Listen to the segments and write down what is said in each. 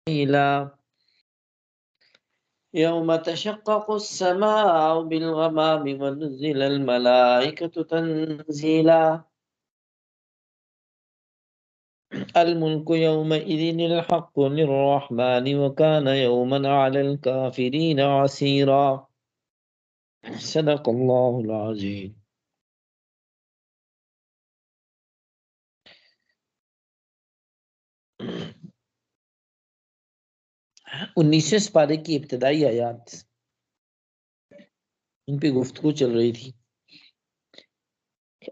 इला यौम तशक्ककु अस्समाउ बिल गमामि व नुज़्ज़िलल मलाइकतु तंज़ीला अल मुल्कु यौमइज़िनिल हक़्क़ु लिर्रहमानि व काना यौमन अलल काफ़िरीन असीरा। सदक़ल्लाहुल अज़ीम। 19वें पारे की इब्तिदाई आयात, इन पे गुफ्तगू चल रही थी।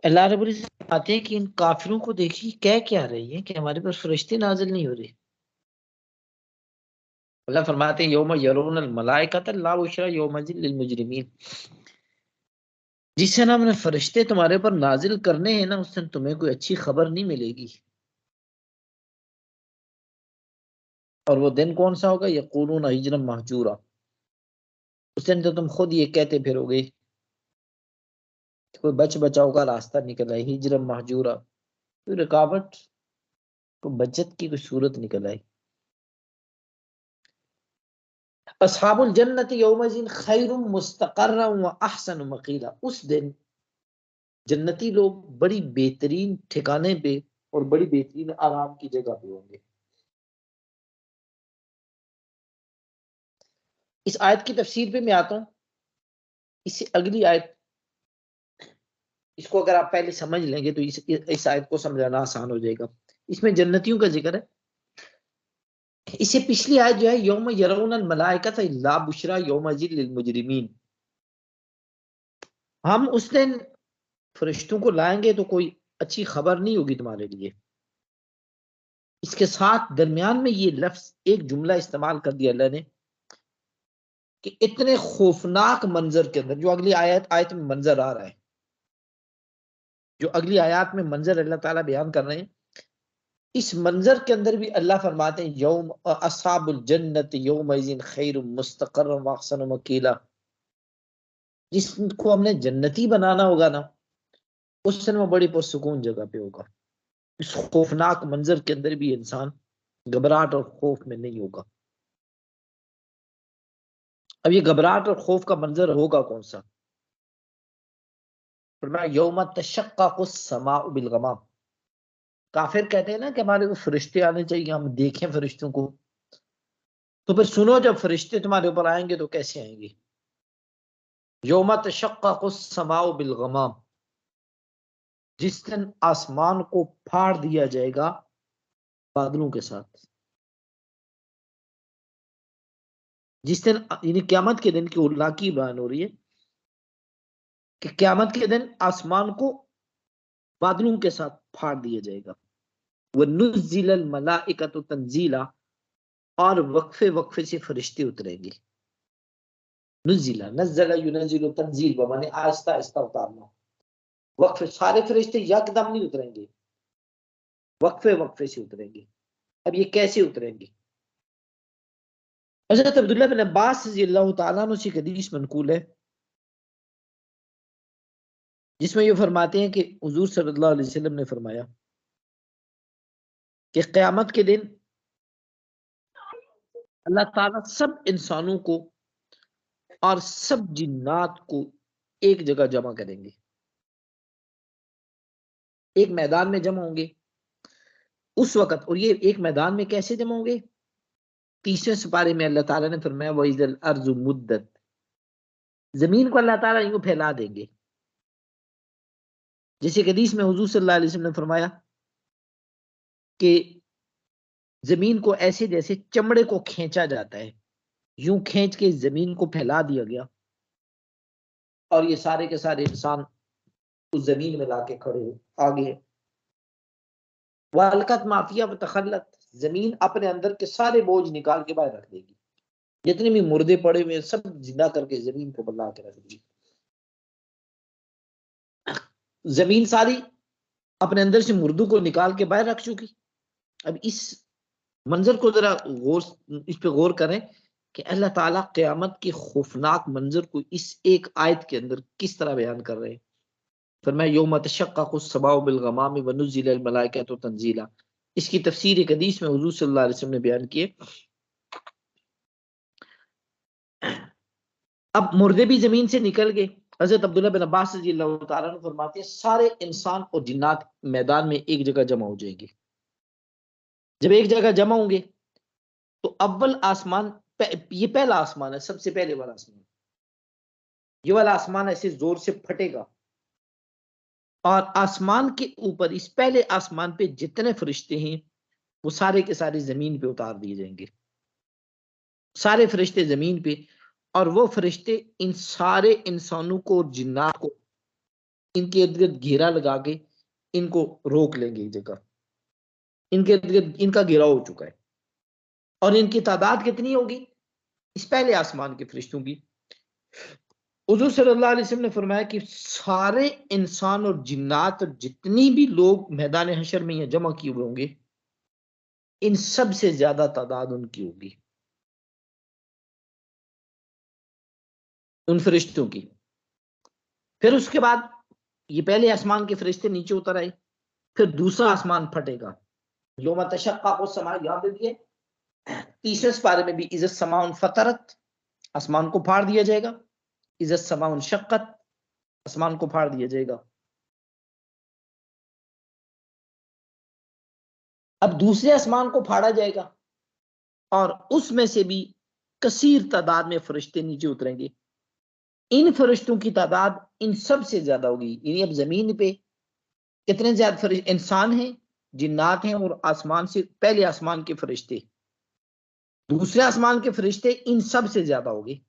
अल्लाह रब्बुल इज़्ज़त आते हैं कि इन काफिरों को देखिए कह क्या रही है कि हमारे पास फरिश्ते नाजिल नहीं हो रहे। अल्लाह फरमाते हैं यौम यरौनल मलाइकत ला बुशरा यौमइज़िन लिल मुजरिमीन। जिस दिन हमने फरिश्ते तुम्हारे ऊपर नाजिल करने हैं ना, उस दिन तुम्हें कोई अच्छी खबर नहीं मिलेगी। और वो दिन कौन सा होगा? यक़ूलून हिज्रन महजूरा। उस दिन तो तुम खुद ये कहते फिरोगे कोई बच बचाव का रास्ता निकल आए, हिज्रन महजूरा, कोई रुकावट, कोई बचत की कोई सूरत निकल आई। अस्हाबुल जन्नति यौमइज़िन खैरुम मुस्तक़र्रन व अहसनु मक़ीला। उस दिन जन्नती लोग बड़ी बेहतरीन ठिकाने पे और बड़ी बेहतरीन आराम की जगह पे होंगे। इस आयत की तफसीर पे मैं आता हूँ। इससे अगली आयत, इसको अगर आप पहले समझ लेंगे तो इस आयत को समझाना आसान हो जाएगा। इसमें जन्नतियों का जिक्र है। इससे पिछली आयत जो है यौम यरौनल मलाइकत ला बुशरा यौमइज़िन लिल मुजरिमीन। हम उस दिन फरिश्तों को लाएंगे तो कोई अच्छी खबर नहीं होगी तुम्हारे लिए। इसके साथ दरमियान में ये लफ्ज एक जुमला इस्तेमाल कर दिया अल्लाह ने कि इतने खौफनाक मंजर के अंदर, जो अगली आयत में मंजर आ रहा है, जो अगली आयत में मंजर अल्लाह ताला बयान कर रहे हैं, इस मंजर के अंदर भी अल्लाह फरमाते हैं यौम अस्हाबुल जन्नत यौमइज़िन खैरुम मुस्तक़र्रन व अहसनु मक़ीला। जिसको हमने जन्नती बनाना होगा ना, उस दिन वो बड़ी पुरसुकून जगह पे होगा। इस खौफनाक मंजर के अंदर भी इंसान घबराहट और खौफ में नहीं होगा। अब ये घबराहट और खौफ का मंजर होगा कौन सा? फरमाया यौम तशक्ककुस समाउ बिल गमाम। काफिर कहते हैं ना कि हमारे को फरिश्ते आने चाहिए, हम देखें फरिश्तों को। तो फिर सुनो, जब फरिश्ते तुम्हारे ऊपर आएंगे तो कैसे आएंगे? यौम तशक्ककुस समाउ बिल गमाम, जिस दिन आसमान को फाड़ दिया जाएगा बादलों के साथ। जिस दिन यानी क्यामत के दिन की उल्लाह की बयान हो रही है कि क्यामत के दिन आसमान को बादलों के साथ फाड़ दिया जाएगा। वह नुज़्ज़िलल मलाइकतु तंजीला, और वक्फे वक्फे से फरिश्ते उतरेंगे। नुज़्ज़िला नज़्ज़ला युनज़्ज़िलु तंजील माने आहिस्ता आहिस्ता उतारना। वक्फे, सारे फरिश्ते यकदम नहीं उतरेंगे, वक्फे वक्फे से उतरेंगे। अब ये कैसे उतरेंगे? हज़रत अब्दुल्लाह बिन अब्बास रज़ियल्लाहु तआला अन्हु से हदीस मनकूल है, जिसमें ये फरमाते हैं कि हुजूर सल्लल्लाहु अलैहि वसल्लम ने फरमाया कि क़यामत के दिन अल्लाह ताला सब इंसानों को और सब जिन्नात को एक जगह जमा करेंगे, एक मैदान में जमा होंगे उस वक्त। और ये एक मैदान में कैसे जमा होंगे? 30वें सिपारे में अल्लाह ताला ने फरमाया वइज़ल अर्ज़ु मुद्दत, जमीन को अल्लाह ताला यूं फैला देंगे। जैसे कि हदीस में हुजूर सल्लल्लाहु अलैहि वसल्लम ने फरमाया कि जमीन को ऐसे जैसे चमड़े को खींचा जाता है, यूं खींच के जमीन को फैला दिया गया, और ये सारे के सारे इंसान उस जमीन में लाके खड़े आगे। वालकत माफिया व तखल्लत, जमीन अपने अंदर के सारे बोझ निकाल के बाहर रख देगी। जितने भी मुर्दे पड़े हुए सब जिंदा करके जमीन को बना के रख देगी। जमीन सारी अपने अंदर से मुर्दों को निकाल के बाहर रख चुकी। अब इस मंजर को जरा इस पे गौर करें कि अल्लाह ताला क़यामत के खौफनाक मंजर को इस एक आयत के अंदर किस तरह बयान कर रहे हैं। फरमाया यौम तशक्ककुस समाउ बिल गमाम व नुज़्ज़िलल मलाइकतु तंज़ीला। इसकी तफसीर एक हदीस में हुजूर सल्लल्लाहु अलैहि वसल्लम ने बयान की है अब मुर्दे भी जमीन से निकल गए। हजरत अब्दुल्लाह बिन अब्बास रज़ियल्लाहु तआला अन्हु फरमाते हैं सारे इंसान और जिन्नात मैदान में एक जगह जमा हो जाएंगे। जब एक जगह जमा होंगे तो अव्वल आसमान, ये पहला आसमान है, सबसे पहले वाला आसमान, ये वाला आसमान ऐसे जोर से फटेगा और आसमान के ऊपर, इस पहले आसमान पे जितने फरिश्ते हैं वो सारे के सारे जमीन पे उतार दिए जाएंगे, सारे फरिश्ते जमीन पे। और वो फरिश्ते इन सारे इंसानों को और जिन्नात को इनके इर्द गिर्द घेरा लगा के इनको रोक लेंगे एक जगह। इनके इर्द गिर्द इनका घेराव हो चुका है। और इनकी तादाद कितनी होगी इस पहले आसमान के फरिश्तों की? हुजूर सल्लल्लाहु अलैहि वसल्लम ने फरमाया कि सारे इंसान और जिन्नात और जितनी भी लोग मैदान हशर में यहाँ जमा किए हुए होंगे, इन सब से ज्यादा तादाद उनकी होगी, उन फरिश्तों की। फिर उसके बाद ये पहले आसमान के फरिश्ते नीचे उतर आए, फिर दूसरा आसमान फटेगा। योम तशक्ककु समाअ, याद रखिए तीसरे पारे में भी इज़्ज़त समाउन फतरत, आसमान को फाड़ दिया जाएगा। इज़्ज़त समाउन शक्कत, आसमान को फाड़ दिया जाएगा। अब दूसरे आसमान को फाड़ा जाएगा और उसमें से भी कसीर तादाद में फरिश्ते नीचे उतरेंगे। इन फरिश्तों की तादाद इन सब से ज्यादा होगी। यानी अब जमीन पे कितने ज्यादा इंसान हैं, जिन्नात हैं और आसमान से पहले आसमान के फरिश्ते, दूसरे आसमान के फरिश्ते इन सब से ज्यादा होंगे।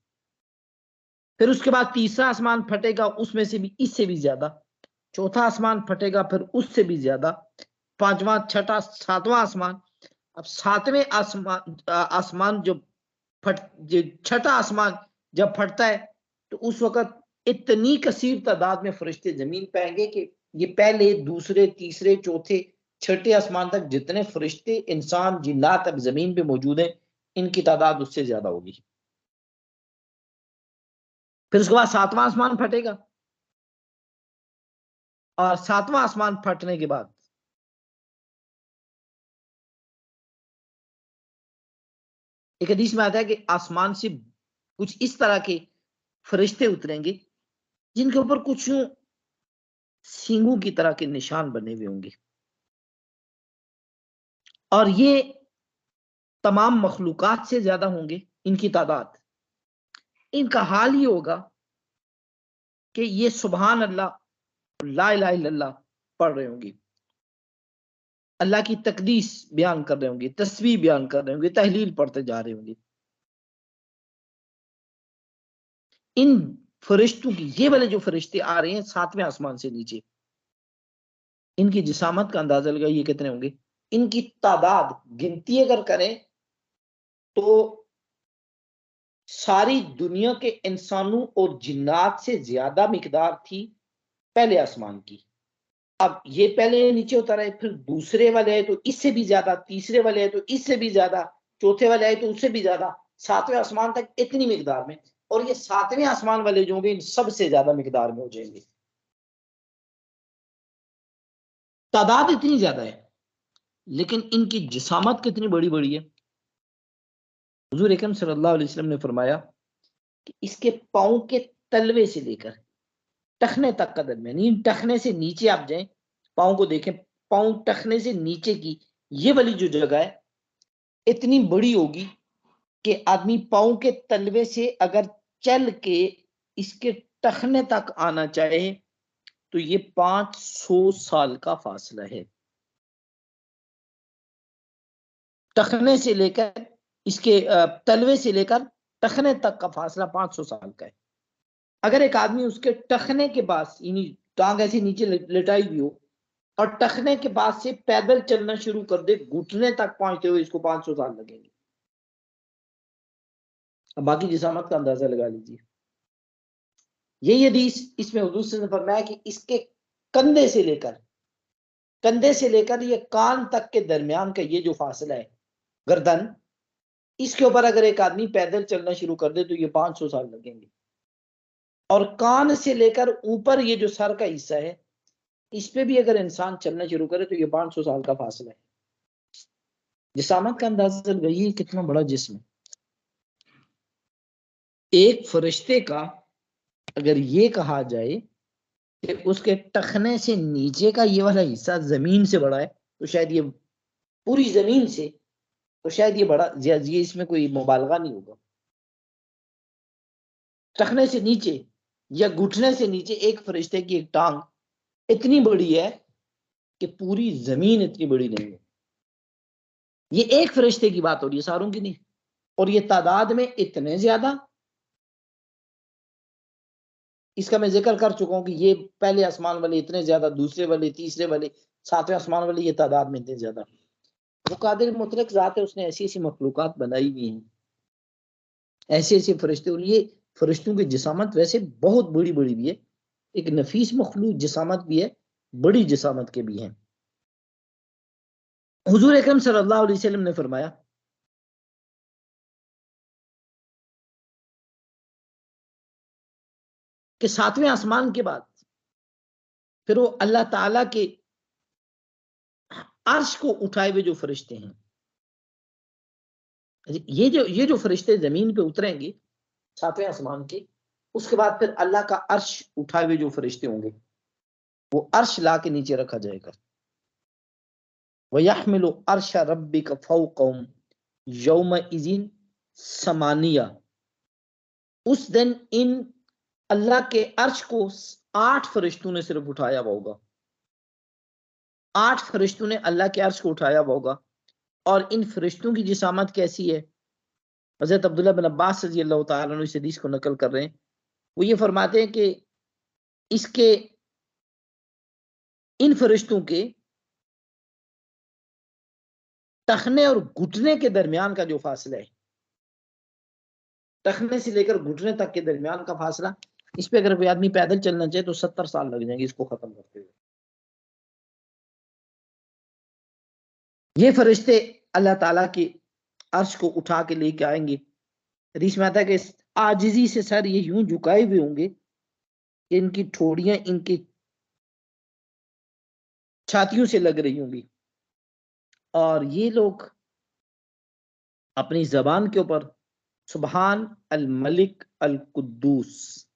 फिर उसके बाद तीसरा आसमान फटेगा, उसमें से भी इससे भी ज्यादा। चौथा आसमान फटेगा, फिर उससे भी ज्यादा। पांचवा, छठा, सातवां आसमान। अब सातवें आसमान आसमान जो फट छठा आसमान जब फटता है तो उस वक्त इतनी कसीर तादाद में फरिश्ते जमीन पे आएंगे कि ये पहले, दूसरे, तीसरे, चौथे, छठे आसमान तक जितने फरिश्ते, इंसान, जिन्नात अब जमीन पे मौजूद हैं, इनकी तादाद उससे ज्यादा होगी। फिर उसके बाद सातवां आसमान फटेगा और सातवां आसमान फटने के बाद एक हदीस में आता है कि आसमान से कुछ इस तरह के फरिश्ते उतरेंगे जिनके ऊपर कुछ यूं सींगों की तरह के निशान बने हुए होंगे। और ये तमाम मखलूकात से ज्यादा होंगे इनकी तादाद। इनका हाल ये होगा कि ये सुबहान अल्लाह, ला इलाहा इल्लल्लाह पढ़ रहे होंगे, अल्लाह की तकदीस बयान कर रहे होंगे, तस्बीह बयान कर रहे होंगे, तहलील पढ़ते जा रहे होंगे। इन फरिश्तों की, ये वाले जो फरिश्ते आ रहे हैं सातवें आसमान से नीचे, इनकी जिसामत का अंदाजा लगाइए कितने होंगे। इनकी तादाद गिनती अगर करें तो सारी दुनिया के इंसानों और जिन्नात से ज्यादा मिकदार थी पहले आसमान की। अब ये पहले नीचे उतर आए, फिर दूसरे वाले आए तो इससे भी ज्यादा, तीसरे वाले आए तो इससे भी ज्यादा, चौथे वाले आए तो उससे भी ज्यादा, सातवें आसमान तक इतनी मिकदार में। और ये सातवें आसमान वाले जो होंगे इन सबसे ज्यादा मिकदार में हो जाएंगे। तादाद इतनी ज्यादा है लेकिन इनकी जिसामत कितनी बड़ी बड़ी है। हुजूर अकरम सल्लल्लाहु अलैहि वसल्लम ने फरमाया कि इसके पाँव के तलवे से लेकर टखने तक का दरमियान, टखने से नीचे आप जाएं, पाँव को देखें, पाँव टखने से नीचे की ये वाली जो जगह है इतनी बड़ी होगी कि आदमी पाँव के तलवे से अगर चल के इसके टखने तक आना चाहे तो ये 500 साल का फासला है। टखने से लेकर इसके तलवे से लेकर टखने तक का फासला 500 साल का है। अगर एक आदमी उसके टखने के पास, यानी टांग ऐसे नीचे लिटाई हुई हो और टखने के पास से पैदल चलना शुरू कर दे, घुटने तक पहुंचते हुए इसको 500 साल लगेंगे। अब बाकी जिसामत का अंदाजा लगा लीजिए। यही हदीस इसमें हुजूर से फरमाया कि इसके कंधे से लेकर, कंधे से लेकर ये कान तक के दरमियान का ये जो फासला है, गर्दन, इसके ऊपर अगर एक आदमी पैदल चलना शुरू कर दे तो ये 500 साल लगेंगे। और कान से लेकर ऊपर ये जो सर का हिस्सा है, इस पे भी अगर इंसान चलना शुरू करे तो ये 500 साल का फासला है। जिसामत का अंदाजा लगाइए कितना बड़ा जिस्म है। एक फरिश्ते का अगर ये कहा जाए कि उसके टखने से नीचे का ये वाला हिस्सा जमीन से बड़ा है, तो शायद ये पूरी जमीन से, तो शायद ये बड़ा, ये इसमें कोई मुबालगा नहीं होगा। टखने से नीचे या घुटने से नीचे एक फरिश्ते की एक टांग इतनी बड़ी है कि पूरी जमीन इतनी बड़ी नहीं है। ये एक फरिश्ते की बात हो रही है, सारों की नहीं। और ये तादाद में इतने ज्यादा, इसका मैं जिक्र कर चुका हूं कि ये पहले आसमान वाले इतने ज्यादा, दूसरे वाले, तीसरे वाले, सातवें आसमान वाले, ये तादाद में इतने ज्यादा। वो कादिर मुतलक जात है, उसने ऐसी ऐसी मखलूकात बनाई हुई हैं, ऐसे ऐसे फरिश्ते। और ये फरिश्तों की जिसामत वैसे बहुत बड़ी बड़ी भी है, एक नफीस मखलूक जिसामत भी है, बड़ी जिसामत के भी हैं। हुजूर अकरम सल्लल्लाहु अलैहि वसल्लम ने फरमाया कि सातवें आसमान के बाद फिर वो अल्लाह ताला के अर्श को उठाए हुए जो फरिश्ते हैं, ये जो फरिश्ते जमीन पे उतरेंगे सातवें आसमान के, उसके बाद फिर अल्लाह का अर्श उठाए हुए जो फरिश्ते होंगे, वो अर्श ला के नीचे रखा जाएगा। वयहमिलु अर्श रब्बिका फौकहुम यौमइज़िन समानिया। उस दिन इन अल्लाह के अर्श को 8 फरिश्तों ने सिर्फ उठाया हुआ होगा। 8 फरिश्तों ने अल्लाह के अर्श को उठाया हुआ होगा। और इन फरिश्तों की जिसामत कैसी है? हज़रत अब्दुल्लाह बिन अब्बास रज़ी अल्लाह तआला अन्हु इस हदीस को नकल कर रहे हैं। वो ये फरमाते हैं कि इसके, इन फरिश्तों के टखने और घुटने के दरमियान का जो फासला है, टखने से लेकर घुटने तक के दरमियान का फासला, इस पे अगर कोई आदमी पैदल चलना चाहे तो 70 साल लग जाएंगे इसको खत्म करते हुए। ये फरिश्ते अल्लाह ताला की अर्श को उठा के लेके आएंगे। हदीस में आता है कि आजिजी से सर ये यूं झुकाए हुए होंगे कि इनकी ठोड़ियां इनकी छातियों से लग रही होंगी। और ये लोग अपनी जबान के ऊपर सुबहान अल मलिक अल कुद्दूस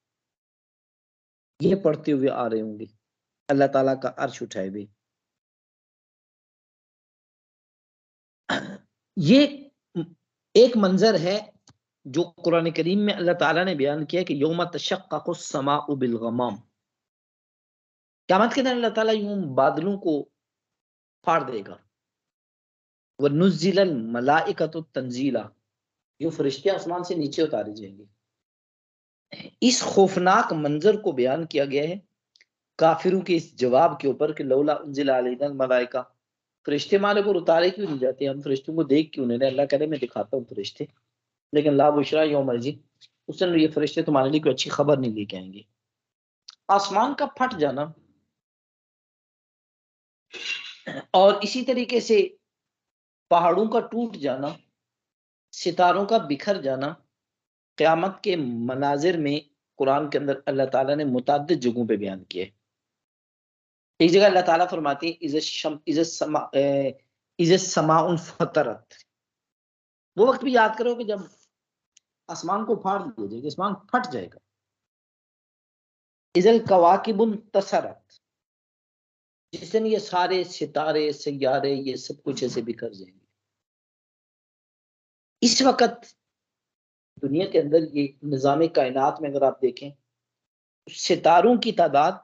ये पढ़ते हुए आ रहे होंगे, अल्लाह ताला का अर्श उठाए हुए। ये एक मंजर है जो कुरान करीम में अल्लाह ताला ने बयान किया कि यौम तशक्ककु समाउ बिल गमाम। क़यामत के दिन अल्लाह ताला यूं बादलों को फाड़ देगा। व नुज़्ज़िलल मलाइकतु तंजीला, यूं फरिश्ते आसमान से नीचे उतारे जाएंगे। इस खौफनाक मंजर को बयान किया गया है काफिरों के इस जवाब के ऊपर कि लौला उन्जिला अलैना मलाइका, फरिश्ते हमारे को उतारे क्यों नहीं जाते, हम फरिश्तों को देख क्यों नहीं रहे? अल्लाह करे मैं दिखाता हूँ फरिश्ते, लेकिन ला बुशरा यौम इज़िन, उस दिन ये फरिश्ते तुम्हारे लिए कोई अच्छी खबर नहीं लेके आएंगे। आसमान का फट जाना और इसी तरीके से पहाड़ों का टूट जाना, सितारों का बिखर जाना, क़यामत के मनाजिर में कुरान के अंदर अल्लाह ताला ने मुतअद्दिद जगहों पे बयान किए। एक जगह अल्लाह ताला फरमाती है इज़ समाउन फतरत। वो वक्त भी याद करो कि जब आसमान को फाड़ दिया जाएगा, आसमान फट जाएगा। इज़ल कवाकिबुन तसरत, जिस दिन ये सारे सितारे सैयारे ये सब कुछ ऐसे बिखर जाएंगे। इस वक्त दुनिया के अंदर ये निज़ाम कायनात में अगर आप देखें, सितारों की तादाद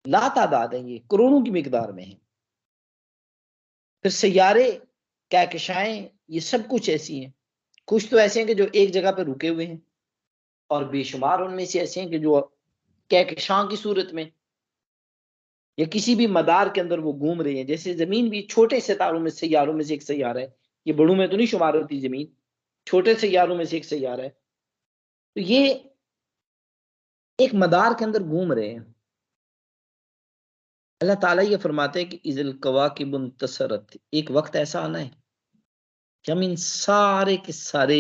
लातादाद है, ये करोड़ों की मिकदार में है। फिर सैयारे, कहकशाएं, ये सब कुछ ऐसी हैं। कुछ तो ऐसे हैं कि जो एक जगह पे रुके हुए हैं, और बेशुमार उनमें से ऐसे हैं कि जो कहकशां की सूरत में या किसी भी मदार के अंदर वो घूम रहे हैं। जैसे जमीन भी छोटे सितारों में, सैयारों में से एक सैयारा है, ये बड़ों में तो नहीं शुमार होती जमीन, छोटे सैयारों में से एक सैयारा है। तो ये एक मदार के अंदर घूम रहे हैं। अल्लाह ताला ये फरमाते हैं कि इज़िल कवाकिबुन तसरत, एक वक्त ऐसा आना है कि हम इन सारे के सारे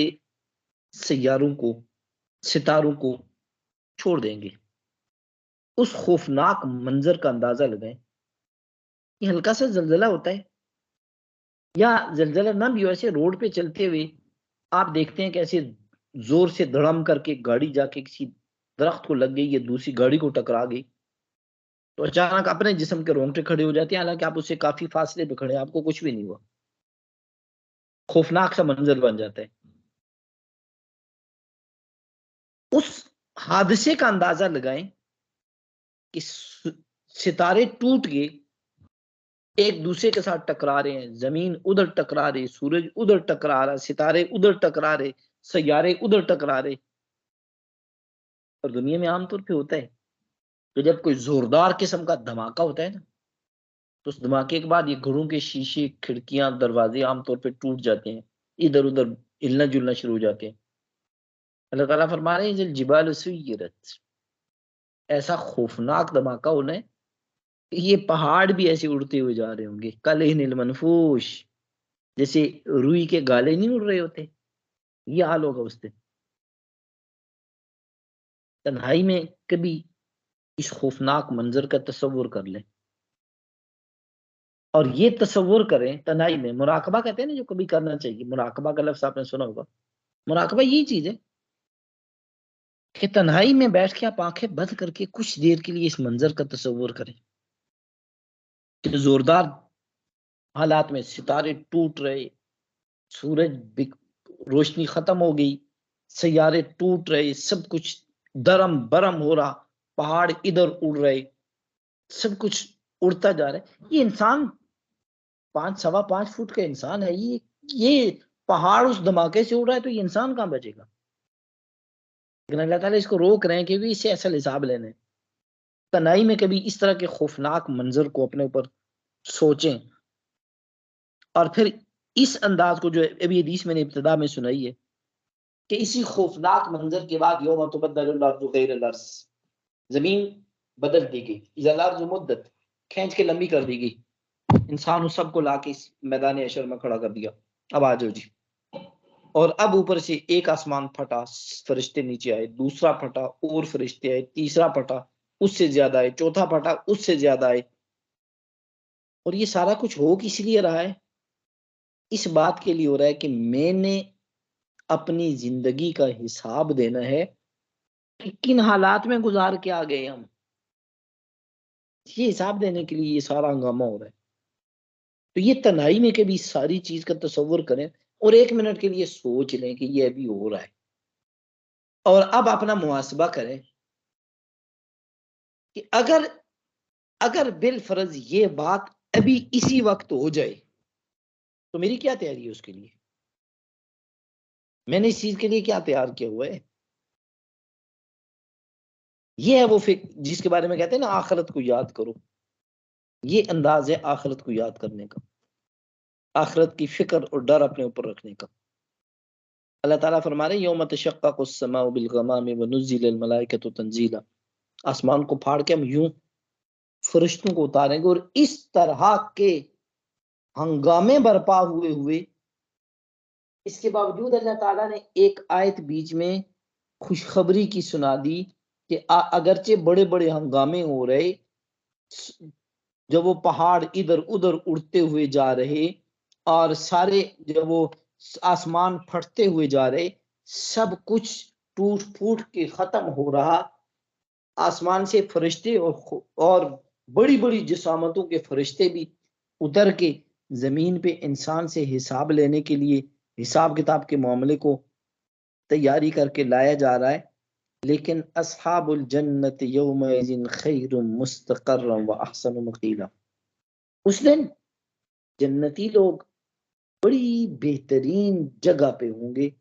सैयारों को, सितारों को छोड़ देंगे। उस खौफनाक मंजर का अंदाजा लगाएं। ये हल्का सा जलजला होता है, या जलजला ना भी हो, ऐसे रोड पे चलते हुए आप देखते हैं कैसे जोर से धड़म करके गाड़ी जाके किसी दरख्त को लग गई या दूसरी गाड़ी को टकरा गई, तो अचानक अपने जिस्म के रोंगटे खड़े हो जाते हैं, हालांकि आप उससे काफी फासले पे खड़े हैं, आपको कुछ भी नहीं हुआ। खौफनाक सा मंजर बन जाता है। उस हादसे का अंदाजा लगाएं कि सितारे टूट गए, एक दूसरे के साथ टकरा रहे हैं, जमीन उधर टकरा रही, सूरज उधर टकरा रहा, सितारे उधर टकरा रहे, सैयारे उधर टकरा रहे। और दुनिया में आमतौर पे होता है कि जब कोई जोरदार किस्म का धमाका होता है ना, तो उस धमाके के बाद ये घरों के शीशे, खिड़कियां, दरवाजे आमतौर पे टूट जाते हैं, इधर उधर हिलना जुलना शुरू हो जाते हैं। अल्लाह ताला फरमा रहे हैं जल जिबाल सुय्यिरत, ऐसा खौफनाक धमाका होना है कि ये पहाड़ भी ऐसे उड़ते हुए जा रहे होंगे, कल हिनिल मनफूश, जैसे रुई के गाले नहीं उड़ रहे होते, ये हाल होगा उस दिन। तन्हाई में कभी इस खौफनाक मंजर का तस्वुर कर लें, और ये तस्वुर करें तन्हाई में, मुराकबा कहते हैं ना जो कभी करना चाहिए, मुराकबा का लफ्ज आपने सुना होगा। मुराकबा यही चीज है कि तन्हाई में बैठ के आप आंखें बंद करके कुछ देर के लिए इस मंजर का तस्वुर करें कि जोरदार हालात में सितारे टूट रहे, सूरज रोशनी खत्म हो गई, सैयारे टूट रहे, सब कुछ दरम बरम हो रहा, पहाड़ इधर उड़ रहे, सब कुछ उड़ता जा रहा है। ये इंसान 5 सवा 5 फुट का इंसान है, ये पहाड़ उस धमाके से उड़ रहा है, तो ये इंसान कहां बचेगा। लेकिन अल्लाह ताला इसको रोक रहे हैं कि भी इससे असल हिसाब लेने। तनाई में कभी इस तरह के खौफनाक मंजर को अपने ऊपर सोचें, और फिर इस अंदाज को जो अभी हदीस मैंने इब्तिदा में सुनाई है कि इसी खौफनाक मंजर के बाद यौम तुबद्दलुल अर्ज़ु गैरल अर्ज़, जमीन बदल दी गई, इज़ल अर्ज़ु मुद्दत, खींच के लंबी कर दी गई, इंसान उस सबको लाके इस मैदान हशर में खड़ा कर दिया, अब आ जाओ जी। और अब ऊपर से एक आसमान फटा, फरिश्ते नीचे आए, दूसरा फटा और फरिश्ते आए, तीसरा फटा उससे ज्यादा आए, चौथा फटा उससे ज्यादा आए। और ये सारा कुछ हो किस लिए रहा है? इस बात के लिए हो रहा है कि मैंने अपनी जिंदगी का हिसाब देना है कि किन हालात में गुजार के आ गए हम। ये हिसाब देने के लिए ये सारा हंगामा हो रहा है। तो ये तन्हाई में कभी सारी चीज का तस्वुर करें और 1 मिनट के लिए सोच लें कि ये अभी हो रहा है, और अब अपना मुहासबा करें कि अगर अगर बिल फर्ज ये बात अभी इसी वक्त हो जाए तो मेरी क्या तैयारी है उसके लिए, मैंने इस चीज के लिए क्या तैयार किया हुआ है। ये है वो फिक्र जिसके बारे में कहते हैं ना आखिरत को याद करो। ये अंदाज है आखिरत को याद करने का, आखिरत की फिक्र और डर अपने ऊपर रखने का। अल्लाह ताला फरमा रहे यौम तशक्ककु अस्समाउ बिल गमामी व नुज़्ज़िलल मलाइकतु तंज़ीला, आसमान को फाड़ के हम यूं फरिश्तों को उतारेंगे, और इस तरह के हंगामे बर्पा हुए हुए इसके बावजूद अल्लाह ताला ने एक आयत बीच में खुशखबरी की सुना दी कि अगरचे बड़े बड़े हंगामे हो रहे, जब वो पहाड़ इधर उधर उड़ते हुए जा रहे, और सारे जब वो आसमान फटते हुए जा रहे, सब कुछ टूट फूट के खत्म हो रहा, आसमान से फरिश्ते और बड़ी बड़ी जिसामतों के फरिश्ते भी उतर के जमीन पे इंसान से हिसाब लेने के लिए, हिसाब किताब के मामले को तैयारी करके लाया जा रहा है। लेकिन अस्हाबुल जन्नत यौमइज़िन खैरुम मुस्तक़र्रम व अहसनु मक़ीला, उस दिन जन्नती लोग बड़ी बेहतरीन जगह पे होंगे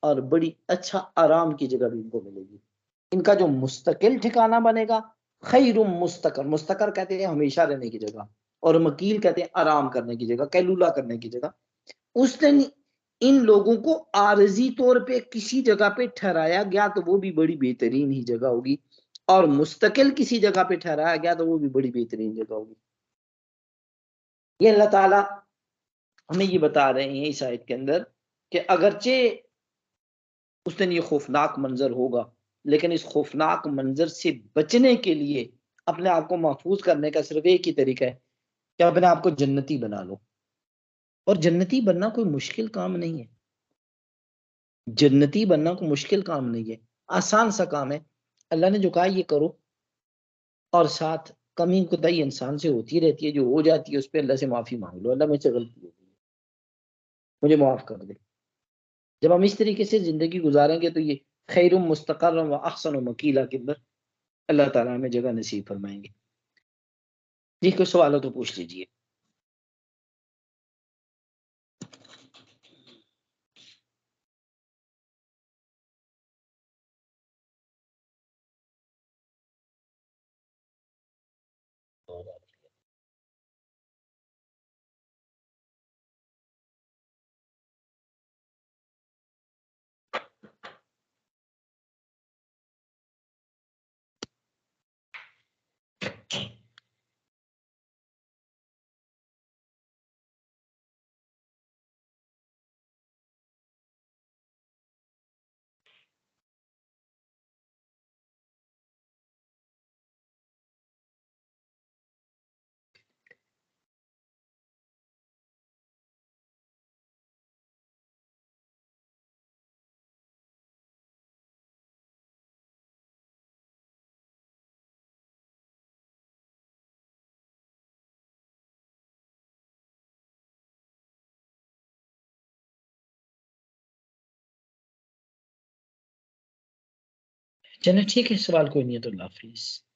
और बड़ी अच्छा आराम की जगह भी इनको मिलेगी। इनका जो मुस्तकिल ठिकाना बनेगा, खैरुम मुस्तकर, मुस्तकर कहते हैं हमेशा रहने की जगह, और मकील कहते हैं आराम करने की जगह, कैलूला करने की जगह। उस दिन इन लोगों को आरजी तौर पे किसी जगह पे ठहराया गया तो वो भी बड़ी बेहतरीन ही जगह होगी, और मुस्तकिल किसी जगह पे ठहराया गया तो वो भी बड़ी बेहतरीन जगह होगी। ये अल्लाह ताला हमें ये बता रहे हैं इस आयत के अंदर कि अगरचे उस दिन ये खौफनाक मंजर होगा, लेकिन इस खौफनाक मंजर से बचने के लिए अपने आप को महफूज करने का सिर्फ एक ही तरीका है कि अपने आप को जन्नती बना लो। और जन्नती बनना कोई मुश्किल काम नहीं है। जन्नती बनना कोई मुश्किल काम नहीं है, आसान सा काम है। अल्लाह ने जो कहा ये करो, और साथ कमी कुताही इंसान से होती रहती है, जो हो जाती है उस पर अल्लाह से माफी मांग लो, अल्लाह मुझसे गलती हो गई, मुझे माफ कर दे। जब हम इस तरीके से जिंदगी गुजारेंगे तो ये खैरुम मुस्तक़र्रम व अहसन मकीला के अंदर अल्लाह ताला हमें जगह नसीब फरमाएंगे। जी कोई सवाल हो तो पूछ लीजिए। चलो ठीक है, सवाल कोई नहीं है तो अल्लाह हाफिज।